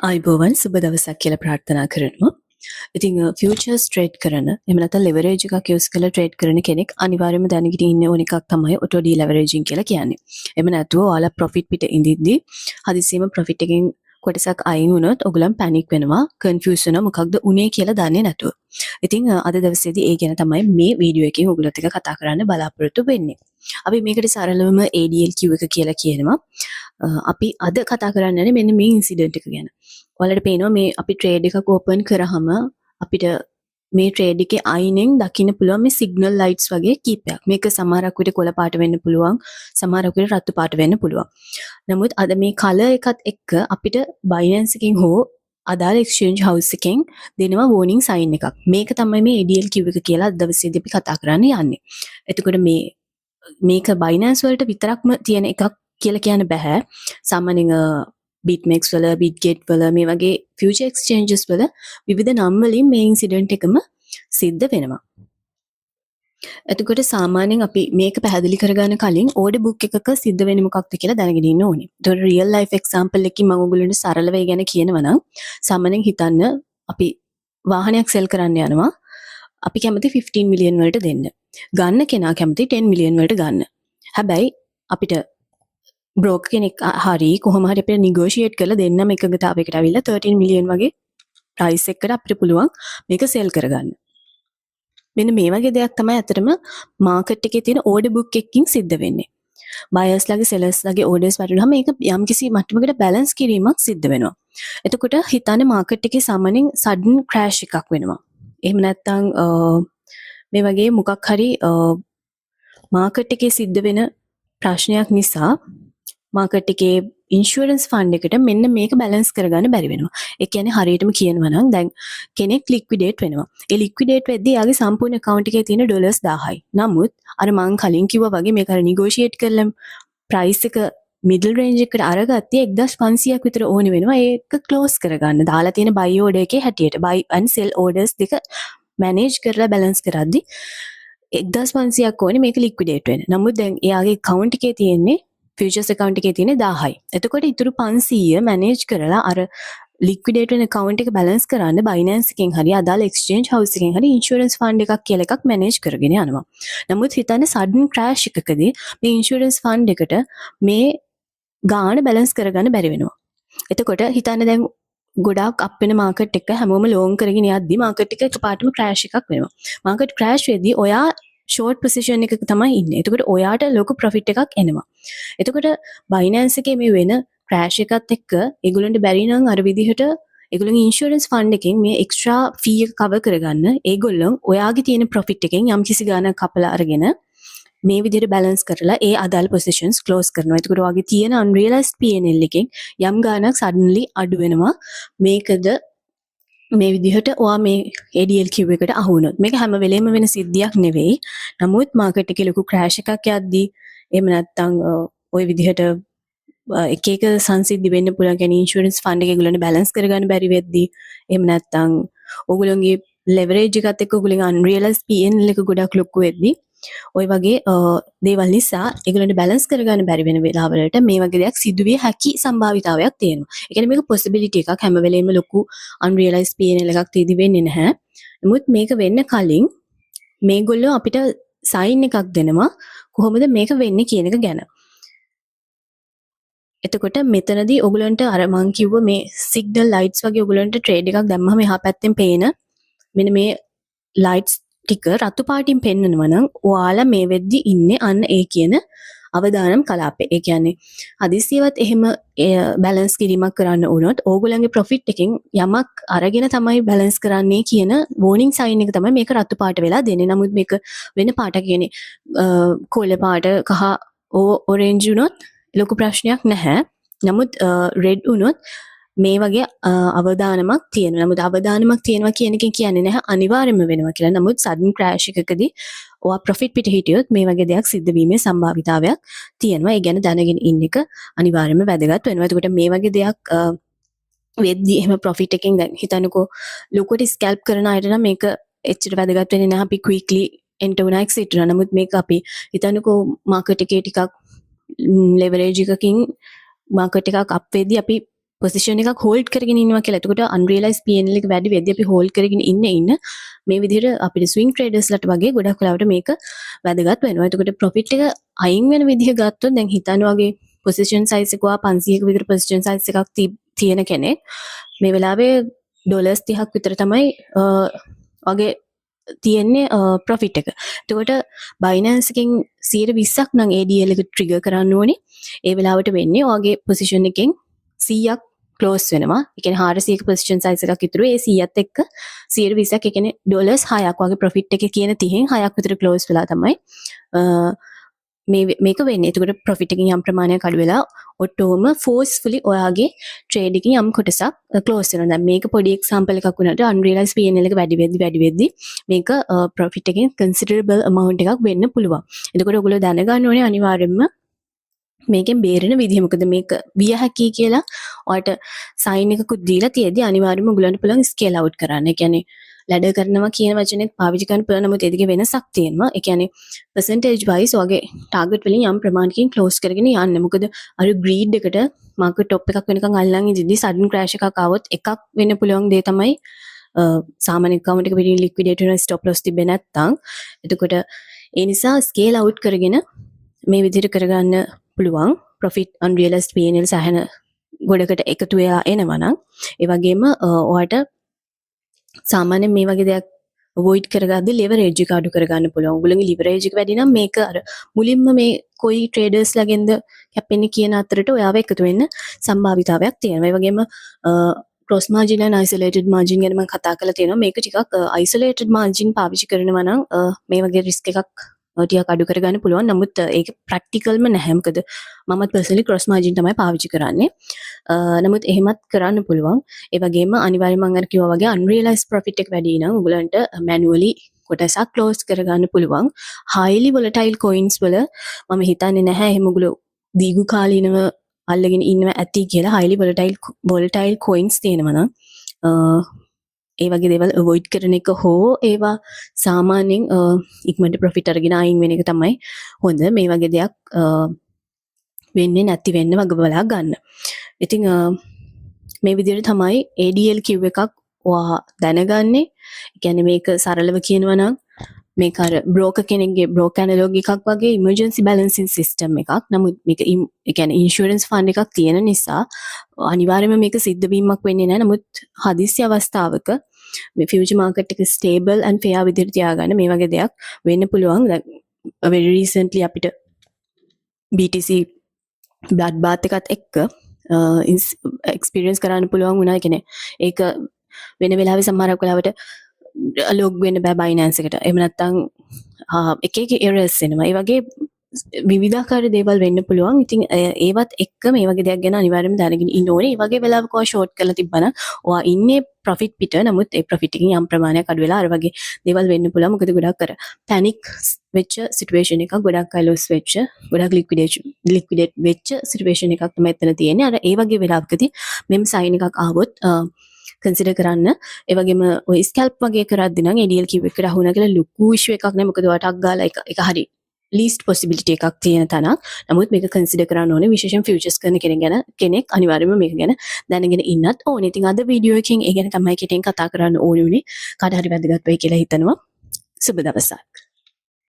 ආයිබෝවන් සුබ දවසක් කියලා ප්‍රාර්ථනා කරනවා. ඉතින් ෆියුචර්ස් ට්‍රේඩ් කරන එහෙම නැත්නම් ලෙවරේජ් එකක් යූස් කරලා ට්‍රේඩ් කරන කෙනෙක් අනිවාර්යයෙන්ම දැනගෙන ඉන්න ඕන එකක් තමයි ඔටෝ ඩී ලෙවරේජින් කියලා කියන්නේ. එහෙම නැතුව ඔයාලා ප්‍රොෆිට් පිට ඉඳිද්දි හදිසියෙම ප්‍රොෆිට් එකෙන් කොටසක් අයින් වුණොත් ඔයගොල්ලන් පැනික් වෙනවා, කන්ෆියුස් වෙනවා මොකක්ද උනේ කියලා දන්නේ නැතුව. ඉතින් අද දවසේදී ඒ ගැන තමයි මේ වීඩියෝ එකෙන් ඔයගොල්ලොත් එක්ක කතා කරන්න බලාපොරොත්තු වෙන්නේ. අපි මේකට සරලවම ADLQ එක කියලා කියනවා. අපි අද කතා කරන්නේ මෙන්න මේ ඉන්සිඩන්ට් එක ගැන. ඔයාලට පේනවා මේ අපි ට්‍රේඩ් එකක් ඕපන් කරාම අපිට මේ ට්‍රේඩ් එකේ අයිනෙන් දකින්න පුළුවන් මේ සිග්නල් ලයිට්ස් වගේ කීපයක්. මේක සමහරක් විට කොළ පාට වෙන්න පුළුවන්, සමහරක් විට රතු පාට වෙන්න පුළුවන්. නමුත් අද මේ කලර් එකත් එක්ක අපිට Binance එකකින් හෝ අදාළ exchange house එකෙන් දෙනවා warning sign එකක්. මේක තමයි මේ ADLQ එක කියලා අද දවසේදී අපි කතා කරන්න යන්නේ. එතකොට මේක Binance වලට විතරක්ම තියෙන එකක් කියලා කියන්න බෑ. සාමාන්‍යයෙන් BitMEX වල, BitGet වල මේ වගේ future exchanges වල විවිධ නම් වලින් මේ ඉන්සිඩන්ට් එකම සිද්ධ වෙනවා. එතකොට සාමාන්‍යයෙන් අපි මේක පැහැදිලි කරගන්න කලින් order book එකක සිද්ධ වෙන්නේ මොකක්ද කියලා දැනගෙන ඉන්න ඕනේ. ඒතකොට real life example එකකින් මම ඔයගොල්ලන්ට සරලව ඒ ගැන කියනවා නම් සාමාන්‍යයෙන් හිතන්න අපි වාහනයක් sell කරන්න යනවා. අපි කැමති 15 මිලියන් වලට දෙන්න. ගන්න කෙනා කැමති 10 මිලියන් වලට ගන්න. හැබැයි අපිට බ්‍රෝකර් කෙනෙක් හරි කොහොම හරි අපිට negotiate කරලා දෙන්නම එකගතාවයකට අවිල්ලා 13 මිලියන් වගේ price එකකට අපිට පුළුවන් මේක sell කරගන්න. මෙන්න මේ වගේ දෙයක් තමයි අතරම market එකේ තියෙන order book එකකින් සිද්ධ වෙන්නේ. buyers ලගේ sellers ලගේ orders වලටම මේක යම්කිසි මට්ටමකට balance කිරීමක් සිද්ධ වෙනවා. එතකොට හිතන්නේ market එකේ සාමාන්‍යයෙන් sudden crash එකක් වෙනවා. එහෙම නැත්නම් මේ වගේ මොකක් හරි market එකේ සිද්ධ වෙන ප්‍රශ්නයක් නිසා මාකට් එකේ ඉන්ෂුරන්ස් ෆන්ඩ් එකට මෙන්න මේක බැලන්ස් කරගන්න බැරි වෙනවා. ඒ කියන්නේ හරියටම කියනවා නම් දැන් කෙනෙක් ලික්විඩේට් වෙනවා. ඒ ලික්විඩේට් වෙද්දී යාගේ සම්පූර්ණ account එකේ තියෙන ඩොලර්ස් 1000යි. නමුත් අර මං කලින් කිව්වා වගේ මේක අර negotiate කරලා price එක middle range එකට අරගත්තී 1500ක් විතර ඕනේ වෙනවා. ඒක close කරගන්න. දාලා තියෙන buy order එකේ හැටියට buy and sell orders දෙක manage කරලා balance කරද්දී 1500ක් ඕනේ මේක liquidate වෙන්න. නමුත් දැන් එයාගේ account එකේ තියෙන්නේ futures account එකේ තියෙන 1000යි. එතකොට ඉතුරු 500 manage කරලා අර liquidate වෙන account එක balance කරන්න Binance එකෙන් හරි අදාළ exchange house එකෙන් හරි insurance fund එකක් කියලා එකක් manage කරගෙන යනවා. නමුත් හිතන්නේ sudden crash එකකදී මේ insurance fund එකට මේ ගාණ balance කරගන්න බැරි වෙනවා. එතකොට හිතන්නේ දැන් ගොඩාක් අප් වෙන market එක හැමෝම long කරගෙන යද්දි market එක එකපාරටම crash එකක් වෙනවා. market crash වෙද්දී ඔයා short position එකක තමයි ඉන්නේ. එතකොට ඔයාට ලොකු profit එකක් එනවා. එතකොට Binance එකේ මේ වෙන crash එකත් එක්ක ඒගොල්ලන්ට බැරි නම් අර විදිහට ඒගොල්ලන්ගේ insurance fund එකෙන් මේ extra fee එක cover කරගන්න ඒගොල්ලන් ඔයාගේ තියෙන profit එකෙන් යම්කිසි ගාණක් කපලා අරගෙන මේ විදිහට balance කරලා ඒ අදාළ positions close කරනවා. එතකොට ඔයාගේ තියෙන unrealized P&L එකෙන් යම් ගාණක් suddenly අඩු වෙනවා. මේකද මේ විදිහට ඔයා මේ ADLQ එකට අහු වුණොත් මේක හැම වෙලේම වෙන සිද්ධියක් නෙවෙයි. නමුත් මාකට් එකේ ලොකු ක්‍රෑෂ් එකක් යද්දී එහෙම නැත්නම් ওই විදිහට එක එක සංසිද්ධි වෙන්න පුළුවන්. කියන්නේ ඉන්ෂුරන්ස් ෆන්ඩ් එක ඒගොල්ලන්ට බැලන්ස් කරගන්න බැරි වෙද්දී එහෙම නැත්නම් ඕගොල්ලන්ගේ ලෙවරේජ් එකත් එක්ක ඕගොල්ලන්ගේ අන්රියලයිස්ඩ් P&L එක ගොඩක් ලොකු වෙද්දී ওই වගේ දේවල් නිසා ඒගොල්ලන්ට බැලන්ස් කරගන්න බැරි වෙන වෙලාවලට මේ වගේ දෙයක් සිදුවිය හැකි සම්භාවිතාවයක් තියෙනවා. ඒ කියන්නේ මේක possibility එකක්. හැම වෙලේම ලොකු unrealized P&L එකක් තීදි වෙන්නේ නැහැ. නමුත් මේක වෙන්න කලින් මේගොල්ලෝ අපිට sign එකක් දෙනවා කොහොමද මේක වෙන්නේ කියන එක ගැන. එතකොට මෙතනදී ඔයගලන්ට අර මං කිව්ව මේ signal lights වගේ ඔයගලන්ට trade එකක් දැම්මම එහා පැත්තෙන් පේන මෙන්න මේ lights ටික රතු පාටින් පෙන්වනවා නම් ඔයාලා මේ වෙද්දි ඉන්නේ අන්න ඒ කියන අවදානම් කලාපේ. ඒ කියන්නේ හදිසියවත් එහෙම බැලන්ස් කිරීමක් කරන්න වුණොත් ඕගොල්ලන්ගේ ප්‍රොෆිට් එකෙන් යමක් අරගෙන තමයි බැලන්ස් කරන්නේ කියන warning sign එක තමයි මේක රතු පාට වෙලා දෙන්නේ. නමුත් මේක වෙන පාටක් කියන්නේ කොළ පාට කහ orange වුණොත් ලොකු ප්‍රශ්නයක් නැහැ. නමුත් red වුණොත් මේ වගේ අවදානමක් තියෙනවා. නමුත් අවදානමක් තියෙනවා කියන එකෙන් කියන්නේ නැහැ අනිවාර්යයෙන්ම වෙනවා කියලා. නමුත් sudden crash එකකදී ඔයා profit පිට හිටියොත් මේ වගේ දෙයක් සිද්ධ වීමේ සම්භාවිතාවයක් තියෙනවා. ඒ ගැන දැනගෙන ඉන්න එක අනිවාර්යයෙන්ම වැදගත් වෙනවා. එතකොට මේ වගේ දෙයක් වෙද්දී එහෙම profit එකෙන් දැන් හිතන්නකෝ ලොකුට scalp කරන අයට නම් මේක එච්චර වැදගත් වෙන්නේ නැහැ. අපි quickly enter වුණා exit වුණා. නමුත් මේක අපි හිතන්නකෝ market එකේ ටිකක් leverage එකකින් market එකක් up වෙද්දී අපි පොසිෂන් එකක් හෝල්ඩ් කරගෙන ඉන්නවා කියලා. එතකොට අන්රියලයිස් P&L එක වැඩි වෙද්දී අපි හෝල්ඩ් කරගෙන ඉන්න මේ විදිහට අපිට ස්විං ට්‍රේඩර්ස්ලට වගේ ගොඩක් වෙලාවට මේක වැදගත් වෙනවා. එතකොට ප්‍රොෆිට් එක අයින් වෙන විදිහ ගත්තොත් දැන් හිතන්න වගේ පොසිෂන් සයිස් එක 500ක විතර පොසිෂන් සයිස් එකක් තියෙන කෙනෙක් මේ වෙලාවේ ඩොලර්ස් 30ක් විතර තමයි වගේ තියෙන්නේ ප්‍රොෆිට් එක. එතකොට බයිනන්ස් එකෙන් 120ක් නම් ADL එක ට්‍රිගර් කරන්න ඕනේ. ඒ වෙලාවට වෙන්නේ ඔයගේ පොසිෂන් එකෙන් 100ක් ක්ලෝස් වෙනවා. ඒ කියන්නේ 400ක පොසිෂන් සයිස් එකක් ඉතුරු. ඒ 100ත් එක්ක 120ක් ඒ කියන්නේ ඩොලර්ස් 6ක් වගේ ප්‍රොෆිට් එකේ කියන 30න් 6ක් විතර ක්ලෝස් වෙලා තමයි මේක වෙන්නේ. එතකොට ප්‍රොෆිට් එකකින් යම් ප්‍රමාණයක් අඩු වෙලා ඔටෝම ෆෝස්ෆුලි ඔයාගේ ට්‍රේඩ් එකකින් යම් කොටසක් ක්ලෝස් වෙනවා. දැන් මේක පොඩි එක්සැම්පල් එකක් වුණාට අන්රියලයිස් P&L එක වැඩි වෙද්දි මේක ප්‍රොෆිට් එකකින් කන්සිඩරබල් amount එකක් වෙන්න පුළුවන්. එතකොට ඔයගොල්ලෝ දැනගන්න ඕනේ අනිවාර්යයෙන්ම මේකෙන් බේරෙන විදිහ. මොකද මේක විය හැකි කියලා ඔයාලට සයින් එකකුත් දීලා තියෙද්දි අනිවාර්යයෙන්ම ඔයගොල්ලන්ට පුළුවන් ස්කේල් අවුට් කරන්න. ඒ කියන්නේ ලැඩර් කරනවා කියන වචනේ පාවිච්චි කරන්න පුළුවන්. නමුත් ඒකේ වෙනසක් තියෙනවා. ඒ කියන්නේ percentage wise ඔයගේ ටාගට් වලින් යම් ප්‍රමාණකින් ක්ලෝස් කරගෙන යන්න. මොකද අර ග්‍රීඩ් එකට මාකට් টොප් එකක් වෙනකන් අල්ලන් ඉඳිද්දි සඩන් ක්‍රෑෂ් එකක් ආවොත් එකක් වෙන්න පුළුවන් දේ තමයි සාමාන්‍ය account එක පිටින් liquidate වෙන stop loss තිබෙන්නේ නැත්නම්. එතකොට ඒ නිසා ස්කේල් අවුට් කරගෙන මේ විදිහට කරගන්න පුළුවන්. ප්‍රොෆිට් අන්රියලයිස්ඩ් P&L සහන ගොඩකට එකතු වෙලා එනවා නම් ඒ වගේම ඔයාලට සාමාන්‍යයෙන් මේ වගේ දෙයක් අවොයිඩ් කරගද්දී leverage එක අඩු කරගන්න පුළුවන්. ඔයගොල්ලෝගේ leverage එක වැඩි නම් මේක අර මුලින්ම මේ කොයි traders ලාගෙන්ද කැපෙන්නේ කියන අතරට ඔයාව එකතු වෙන්න සම්භාවිතාවයක් තියෙනවා. ඒ වගේම cross margin and isolated margin ගැන මම කතා කරලා තියෙනවා. මේක ටිකක් isolated margin පාවිච්චි කරනවා නම් මේ වගේ risk එකක් ටිකක් අඩු කරගන්න පුළුවන්. නමුත් ඒක ප්‍රැක්ටිකල්ම නැහැ. මොකද මමත් පර්සනලි ක්‍රොස් මාර්ජින් තමයි පාවිච්චි කරන්නේ. නමුත් එහෙමත් කරන්න පුළුවන්. ඒ වගේම අනිවාර්යයෙන්ම මම අර කිව්වා වගේ අන්රියලයිස්ඩ් ප්‍රොෆිට් එක වැඩි නම් ඔයගලන්ට මැනුවලි කොටසක් ක්ලෝස් කරගන්න පුළුවන්. highly volatile coins වල මම හිතන්නේ නැහැ එහෙම ඔයගොල්ලෝ දීර්ඝ කාලීනව අල්ලගෙන ඉන්නවා ඇති කියලා. highly volatile coins තියෙනවා නම් ඒ වගේ දේවල් අවොයිඩ් කරන එක හෝ ඒවා සාමාන්‍යයෙන් ඉක්මනට ප්‍රොෆිට් අරගෙන අයින් වෙන එක තමයි හොඳ. මේ වගේ දෙයක් වෙන්නේ නැති වෙන්න වග බලා ගන්න. ඉතින් මේ විදිහට තමයි ADL කිව් එකක් ඔයා දැනගන්නේ. ඒ කියන්නේ මේක සරලව කියනවා නම් මේක අර බ්‍රෝකර් කෙනෙක්ගේ බ්‍රෝකර් ඇනලොග් එකක් වගේ ඉමර්ජන්සි බැලන්සින් සිස්ටම් එකක්. නමුත් මේක ඒ කියන්නේ ඉන්ෂුරන්ස් ෆන්ඩ් එකක් තියෙන නිසා අනිවාර්යයෙන්ම මේක සිද්ධ වීමක් වෙන්නේ නැහැ. නමුත් හදිස්සි අවස්ථාවක මේ ෆියුචර් මාකට් එක ස්ටේබල් and fair විදිහට තියාගන්න මේ වගේ දෙයක් වෙන්න පුළුවන්. very recently අපිට BTC blood bath එකත් එක්ක එක්ස්පීරියන්ස් කරන්න පුළුවන් වුණා. කියන්නේ ඒක වෙන වෙලාවෙ සමහරක් වෙලාවට ලොග් වෙන්න බෑ බයිනන්ස් එකට. එහෙම නැත්නම් එක එක errors එනවා. ඒ වගේ විවිධාකාර දේවල් වෙන්න පුළුවන්. ඉතින් ඒවත් එක්ක මේ වගේ දෙයක් ගැන අනිවාර්යයෙන්ම දැනගෙන ඉන්න ඕනේ. ඒ වගේ වෙලාවක ඔයා ෂෝට් කරලා තිබ්බනම් ඔයා ඉන්නේ ප්‍රොෆිට් පිට. නමුත් ඒ ප්‍රොෆිට් එකකින් යම් ප්‍රමාණයක් අඩු වෙලා අර වගේ දේවල් වෙන්න පුළුවන්. මොකද ගොඩක් අර පැනික් වෙච්ච සිටුේෂන් එකක්, ගොඩක් අය ලොස් වෙච්ච, ගොඩක් ලික්විඩේට් වෙච්ච සිටුේෂන් එකක් තමයි එතන තියෙන්නේ. අර ඒ වගේ වෙලාවකදී මෙම් සයින් එකක් ආවොත් කන්සිඩර් කරන්න. ඒ වගේම ඔය ස්කැල්ප් වගේ කරද්දී නම් ADL කිව් එකට අහුණා කියලා ලොකු ඉෂුව එකක් නෑ. මොකද ඔයාට අක් ගාලා එක හරි least possibility එකක් තියෙන තැනක්. නමුත් මේක කන්සිඩර් කරන්න ඕනේ. විශේෂයෙන් ෆියුචර්ස් කරන කෙනෙක් අනිවාර්යයෙන්ම මේක ගැන දැනගෙන ඉන්නත් ඕනේ. ඉතින් අද වීඩියෝ එකකින් ඒ ගැන තමයි කෙටියෙන් කතා කරන්න ඕනේ උනේ. කාට හරි වැදගත් වෙයි කියලා හිතනවා. සුබ දවසක්.